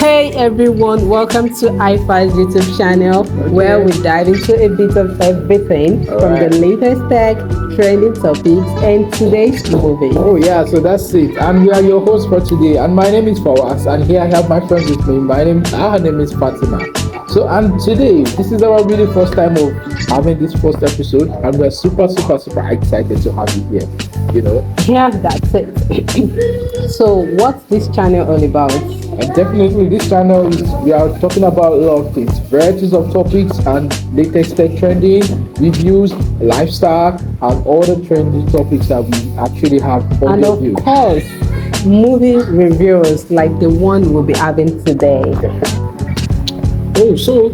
Hey everyone, welcome to iFi's YouTube channel where we dive into a bit of everything from the latest tech, trending topics, and today's movie. Oh yeah, so that's it. And we are your hosts for today. And my name is Fawaz, and here I have my friends with me. Her name is Fatima. So and today, this is our really first time of having this first episode, and we're super excited to have you here. Yeah, that's it. So what's this channel all about? And definitely this channel we are talking about a lot of things, varieties of topics and latest tech trending, reviews, lifestyle, and all the trending topics that we actually have for and of course, movie reviews like the one we'll be having today. So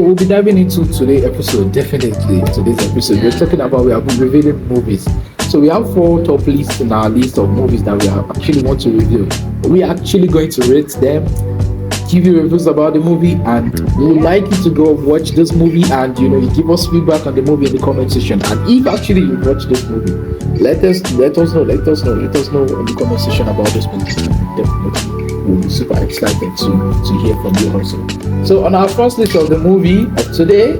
we'll be diving into today's episode. Definitely today's episode we're talking about, we have been reviewing movies. So we have 4 top lists in our list of movies that we actually want to review. We're actually going to rate them, give you reviews about the movie, and we would like you to go watch this movie and you give us feedback on the movie in the comment section. And if actually you watch this movie, let us know in the comment section about this movie. Definitely we'll be super excited to hear from you also. So on our first list of the movie of today,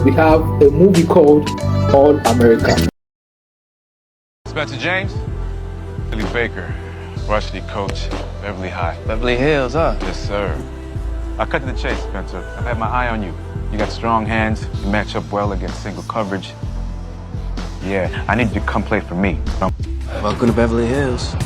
we have a movie called All America. Spencer James, Billy Baker, varsity coach, Beverly High. Beverly Hills, huh? Yes, sir. I'll cut to the chase, Spencer. I've had my eye on you. You got strong hands. You match up well against single coverage. Yeah, I need you to come play for me. Welcome to Beverly Hills.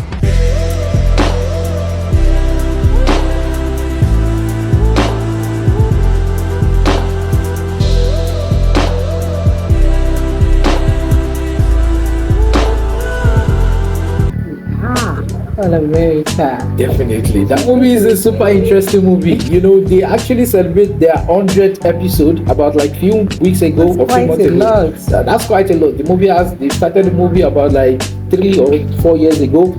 All America. Definitely. That movie is a super interesting movie. They actually celebrate their 100th episode about like few weeks ago. That's quite a lot. That's quite a lot. They started the movie about like 3 or 4 years ago,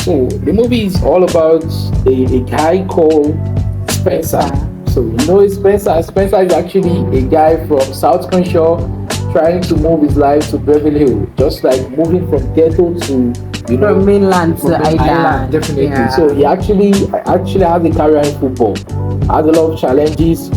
So the movie is all about a guy called Spencer. So Spencer. Spencer is actually a guy from South Crenshaw trying to move his life to Beverly Hills. Just like moving from ghetto to from mainland to island. Definitely. Yeah. So he actually has a career in football. Has a lot of challenges.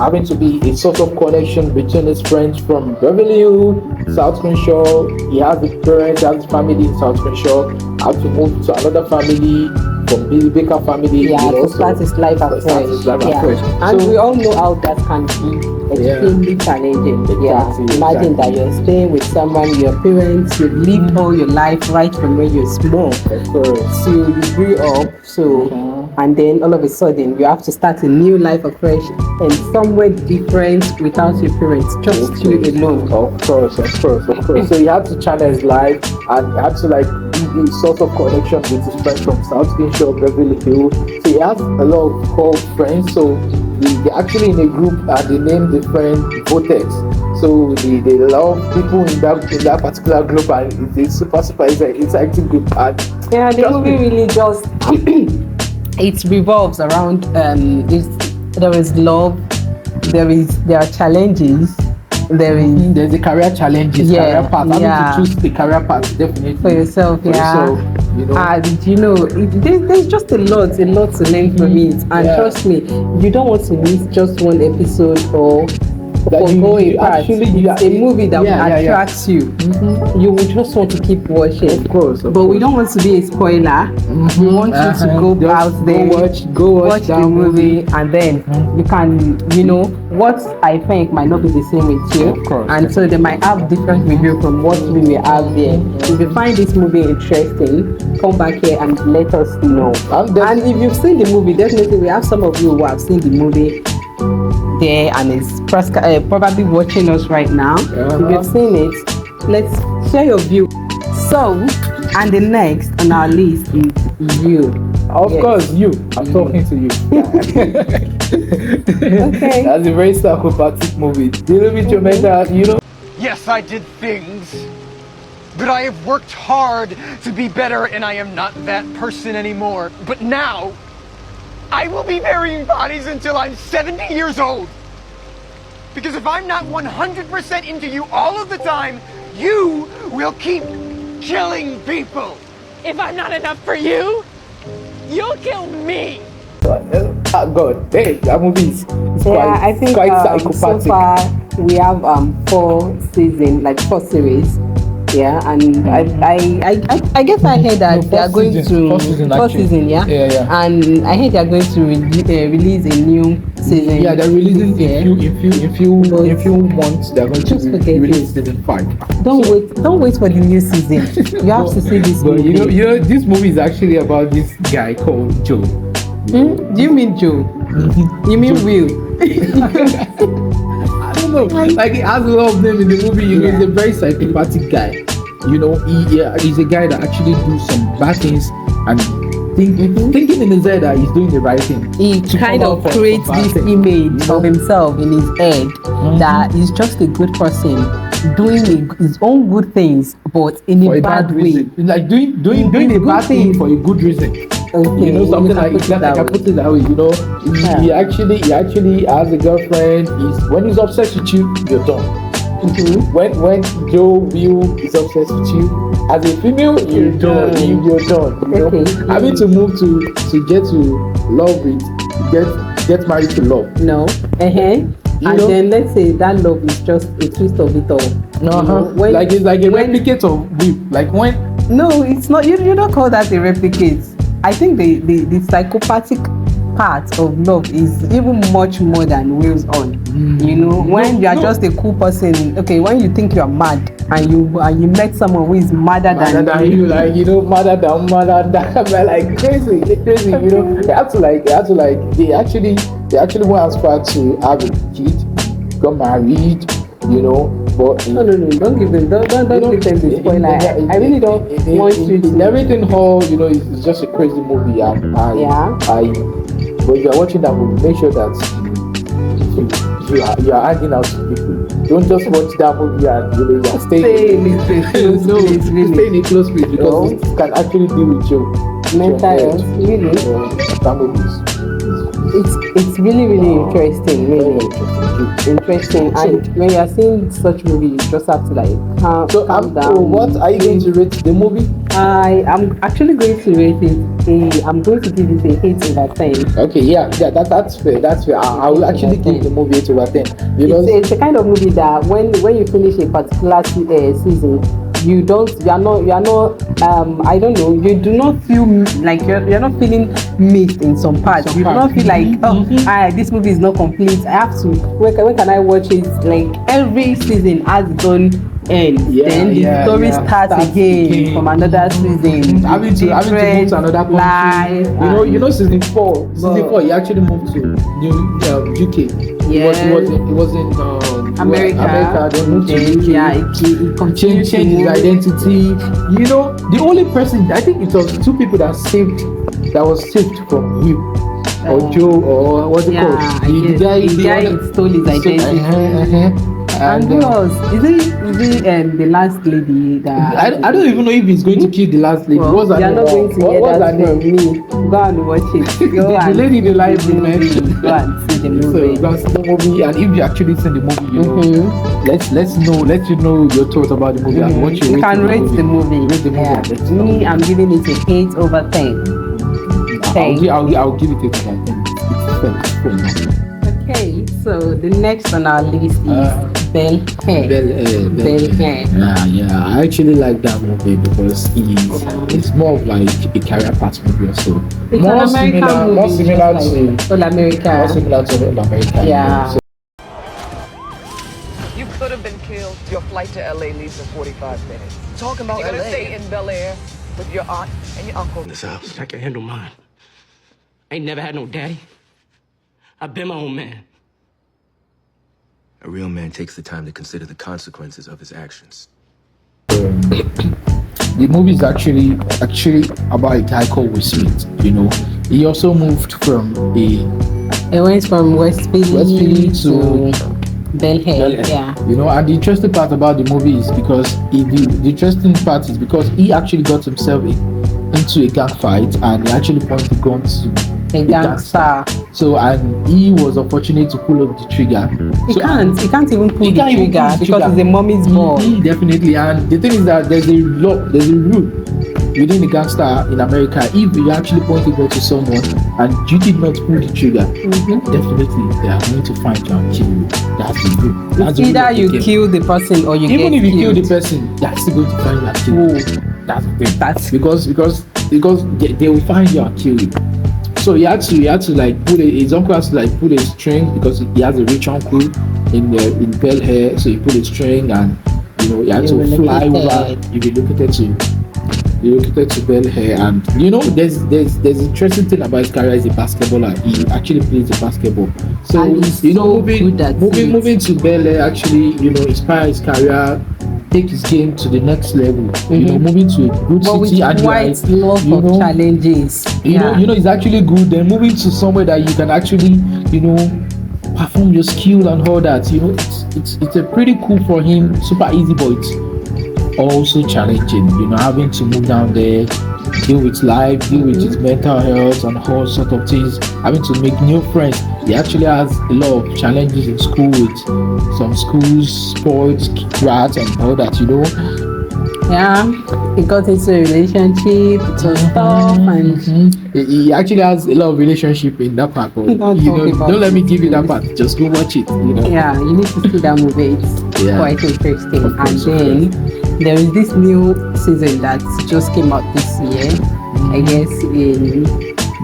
Having to be a sort of connection between his friends from Beverly Hills, South Crenshaw. He has his parents, has his family in South Crenshaw. Have to move to another family from Billy Baker family. Yeah, to start his life afresh. And we all know how that can be extremely challenging. Exactly. Imagine that you're staying with someone, your parents, you've lived all your life right from when you're small. So you grew up, and then all of a sudden you have to start a new life afresh and somewhere different without your parents, just you alone. Of course. So he had to channel his life and he had to be a sort of connection with his friends from South Crenshaw, Beverly Hills. So he has a lot of close friends. So they're actually in a group and they name the friend Vortex. So they love people in that particular group, and it's super exciting group. And the movie really just it revolves around there is love, there are challenges, there's the career challenges, career path. I need to choose the career path definitely for yourself. And there's just a lot to learn from it. And trust me, you don't want to miss just one episode or going past. It's a movie that will attract you. Mm-hmm. You will just want to keep watching. Of course. But we don't want to be a spoiler. Mm-hmm. We want you to go out there, go watch the movie, and then you can, what I think might not be the same with you. Of course. And so they might have different review from what we may have there. If you find this movie interesting, come back here and let us know. And if you've seen the movie, definitely we have some of you who have seen the movie there and is probably watching us right now. If you've seen it, let's share your view. So, and the next on our list is you. Of course, you. I'm talking to you. Okay. That's a very psychopathic movie. Dealing with your mental, Yes, I did things, but I have worked hard to be better, and I am not that person anymore. But now, I will be burying bodies until I'm 70 years old. Because if I'm not 100% into you all of the time, you will keep killing people. If I'm not enough for you, you'll kill me. God, hey, that movie is Yeah, I think quite so psychopathic. far we have 4 series. Yeah, and I guess I heard that No, they are first going season, to first season, first actually. season, yeah. Yeah. And I heard they are going to release a new season. Yeah, they're releasing this year. in few months. They're going to Just forget release it. season 5. Don't wait for the new season. You have to see this But movie. you know, this movie is actually about this guy called Joe. Do you mean Joe? You mean Will? I don't know. Like, he has a lot of them in the movie. You know, he's a very psychopathic guy. You know, he's a guy that actually do some bad things and thinking in his head that he's doing the right thing. He kind of creates this image of himself in his head that he's just a good person doing his own good things, but in for a bad way. reason. Like doing a Doing bad good thing thing. for a good reason. Okay, You know, something you can like put it that. I that can way. put it that way. You know, he actually has a girlfriend. When he's obsessed with you, you're done. When Joe Will is obsessed with you, as a female, you're done. You're done. You know? Okay. Having to move to get to love with get married to love. No. And know? then let's say that love is just a twist of it all. You know, when- Like it's like a when- replicate of Will. Like when No, it's not. You don't call that a replicate. I think the psychopathic part of love is even much more than Will's own. You know, when you are just a cool person. Okay, when you think you are mad and you met someone who is madder than you, like, you know, mother down, but like crazy. You know, they actually went as far to have a kid, got married. You know, but No, don't give them give them the spoiler. I really don't want you in to. everything whole, you know, it's just a crazy movie. But if you're watching that movie, make sure that you are hanging out with people. Don't just watch that movie and you know you're Stay staying in a close place, really. stay in a close place because it can actually deal with your Mental health, really. That movie is It's really interesting, really interesting. And when you are seeing such movie, you just have to like calm down. So what are you going to rate the movie? I am actually going to rate it. I'm going to give it a 8/10. Okay, yeah, that's fair. I will actually give the movie 8/10 because It's a kind of movie that when you finish a particular season, you are not I don't know, you do not feel like you're not feeling missed in some parts. You do not feel like this movie is not complete. I have to when can I watch it? Like every season has its own end. Then the story starts again from another season. Having to move to another country. You know season 4 he actually moved to UK. Yes. It was in America. They moved to UK. He continued Change his identity. You know, the only person, I think it was 2 people that was saved from him. Or Joe, or what's it called? The guy stole his identity. And who else? Is it the last lady that I don't even know if he's going to kill the last lady. Well, What's her you're name? not going to hear What's that her from name? me. Go and watch it. Go The and lady in the library, man. Go and see the movie. So that's the movie, and if you actually seen the movie, you know, let you know your thoughts about the movie and what you You can rate the movie. Rate the movie. Yeah. And let us know. Me, I'm giving it a 8/10. I'll give it 8/10. It's fair. Okay, so the next on our list is Bel-Air. Bel-Air. Yeah. I actually like that movie because it's more of like a career path movie also. It's an American movie. More similar just to All America. All America. Yeah. You could have been killed. Your flight to LA leaves in 45 minutes. Talking about You're gonna LA. stay in Bel-Air with your aunt and your uncle. This house, I can handle mine. Ain't never had no daddy. I've been my own man. A real man takes the time to consider the consequences of his actions. The movie is actually about a guy called Will Smith. You know, he also moved from It went from West Philly to Bel-Air. Yeah. You know, and the interesting part about the movie is because he actually got himself into a gang fight and he actually pointed the gun to A gangster. So, and he was unfortunate to pull up the trigger. He can't even pull He the can't even trigger pull the because trigger. it's a mommy's ball. Definitely, and the thing is that there's a rule within the gangster in America, if you actually point a gun to someone and you did not pull the trigger, definitely they are going to find you and kill you. That's the rule. That's the rule Either of the you game. kill the person or you Even get if you kill killed. the person, they're still going to find you and kill you. That's the thing. That's Because they will find you and kill you. So he had to like his uncle has to like pull a string because he has a rich uncle in Bel-Air. So he pulled a string and he had to fly over. You relocated to Bel-Air, and there's interesting thing about his career as a basketballer. He actually plays the basketball. So moving to Bel-Air actually inspire his career, take his game to the next level. Moving to a good city and quite lot of challenges. It's actually good. Then moving to somewhere that you can actually perform your skill and all that. It's a pretty cool for him. Super easy, but it's also challenging. Having to move down there, deal with life, deal with his mental health and all sort of things. Having to make new friends. He actually has a lot of challenges in school with some schools, sports, rats and all that. Yeah, he got into a relationship, it was tough, and he actually has a lot of relationship in that part. But, don't let me give you that part. Just go watch it. Yeah, you need to see that movie. It's quite interesting. And then there is this new season that just came out this year. I guess in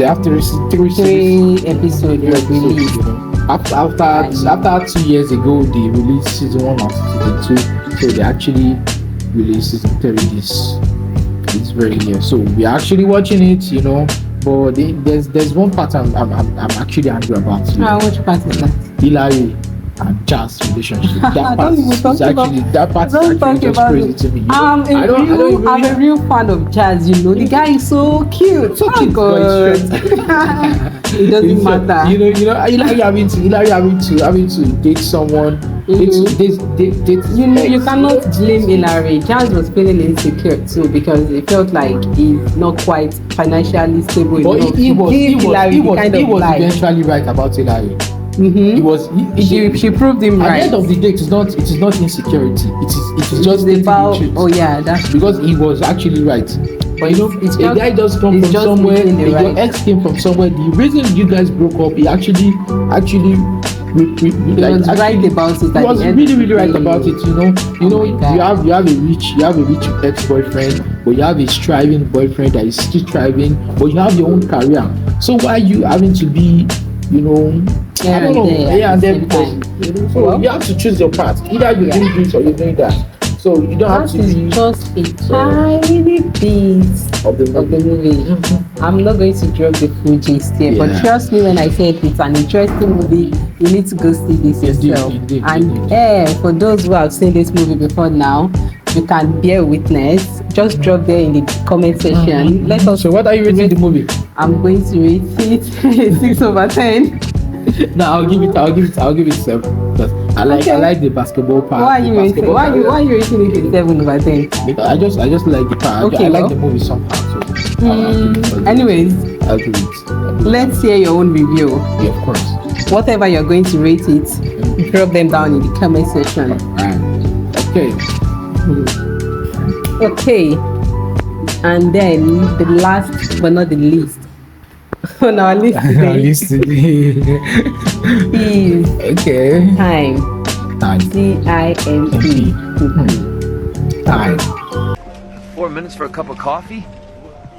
after three episodes were released. After 2 years ago, they released season 1 and season 2. So they actually released season 3 this very year. So we're actually watching it, but there's one part I'm actually angry about. Which part is that? Hillary and Jazz relationship. That part is actually just crazy to me. I'm a real fan of Jazz. The guy is so cute. So cute. God. It doesn't matter. Hillary having to date someone. You cannot blame Hillary. Jazz was feeling insecure too because it felt like he's not quite financially stable but enough. He was eventually right about Hillary. She proved him right. At the end of the day, it is not insecurity. It is just about the truth. Oh yeah, that's because he was actually right. But a guy just come from somewhere. Your ex came from somewhere. The reason you guys broke up, he actually right about it. He was really right about it. You have a rich ex-boyfriend, but you have a striving boyfriend that is still striving, but you have your own career. So why are you having to be I don't know. And then so you have to choose your path. Either you do this or you do that. So you don't have to be just a tiny piece of the movie. I'm not going to drop the full gist here, but trust me when I say it's an interesting movie. You need to go see this yourself. Indeed. For those who have seen this movie before now, you can bear witness. Just drop there in the comment section. Let us. So what are you rating the movie? I'm going to rate it 6/10. No, I'll give it 7. Because I like the basketball part. Why are you rating it 7/10? Because I just like the part. I like the movie somehow. So anyways, I'll give it. Let's hear your own review. Yeah, of course. Whatever you're going to rate it, drop them down in the comment section. Alright. Okay. And then the last but not the least on our list today is time. TIME. Time. 4 minutes for a cup of coffee?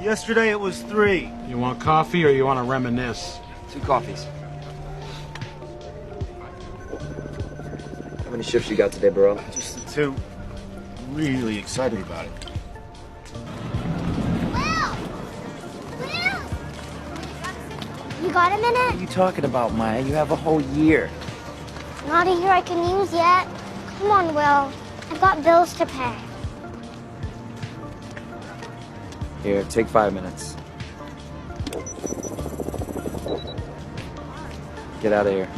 Yesterday it was 3. You want coffee or you want to reminisce? 2 coffees. How many shifts you got today, bro? Just the 2. Really excited about it. You got a minute? What are you talking about, Maya? You have a whole year. Not a year I can use yet. Come on, Will. I've got bills to pay. Here, take 5 minutes. Get out of here.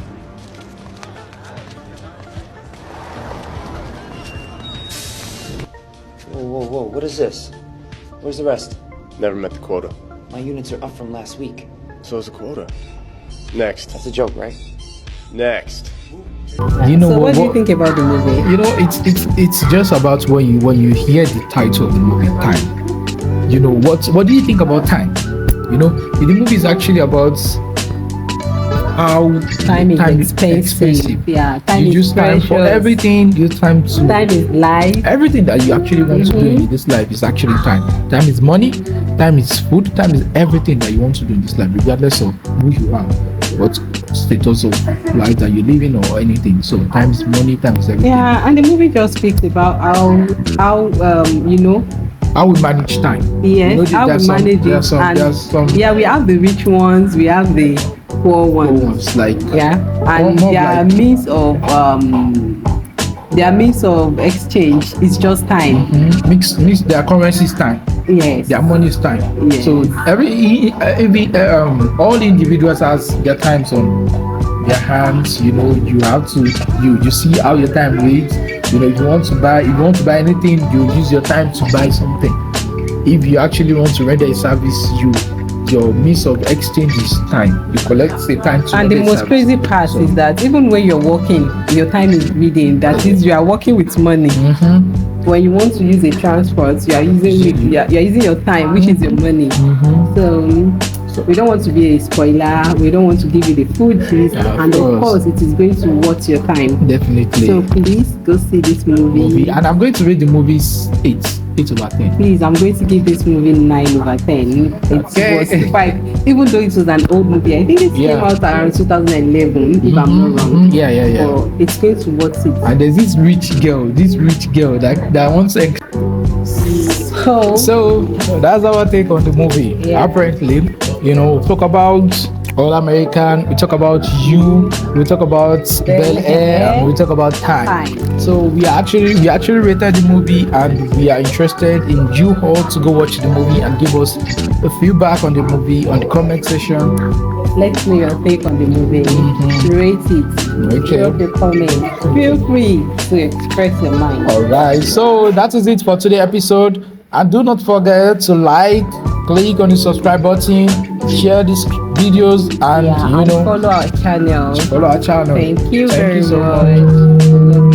Whoa, what is this? Where's the rest? Never met the quota. My units are up from last week. So is the quota. Next. That's a joke, right? Next. So what do you think about the movie? It's just about when you hear the title of the movie, time. what do you think about time? The movie is actually about how time is expensive. Yeah, time you is use time for precious. everything. Use time to Time is life. everything that you actually want to do in this life is actually time. Time is money, time is food, time is everything that you want to do in this life, regardless of who you are, what status of life that you're living or anything. So time is money, time is everything. Yeah, and the movie just speaks about how How we manage time. yes, how we manage it. And yeah, we have the rich ones, we have the poor ones. Like and their means of exchange is just time. Mix their currency is time. Yes. Their money is time. Yes. So every all individuals has their times on their hands. You have to you see how your time reads. If you want to buy anything, you use your time to buy something. If you actually want to render a service, your means of exchange is time. You collect the time to. And the most crazy part is that even when you're working, your time is reading. That is, you are working with money. When you want to use a transport, you are using your time, which is your money. So we don't want to be a spoiler. We don't want to give you the full gist, and of course, it is going to worth your time. Definitely. So please go see this movie. And I'm going to rate the movies 8/10. Please, I'm going to give this movie 9/10. It was 5, even though it was an old movie. I think it came out around 2011, if I'm not wrong. Yeah. But it's going to worth it. And there's this rich girl that wants to. So that's our take on the movie. Apparently, we talk about All American, we talk about You, we talk about Bel-Air, and we talk about Time. So we actually rated the movie, and we are interested in you all to go watch the movie and give us a feedback on the movie on the comment section. Let's know your take on the movie. Rate it. Drop a comment. Feel free to express your mind. Alright, so that is it for today's episode. And do not forget to click on the subscribe button, share these videos, and follow our channel. Thank you very so much.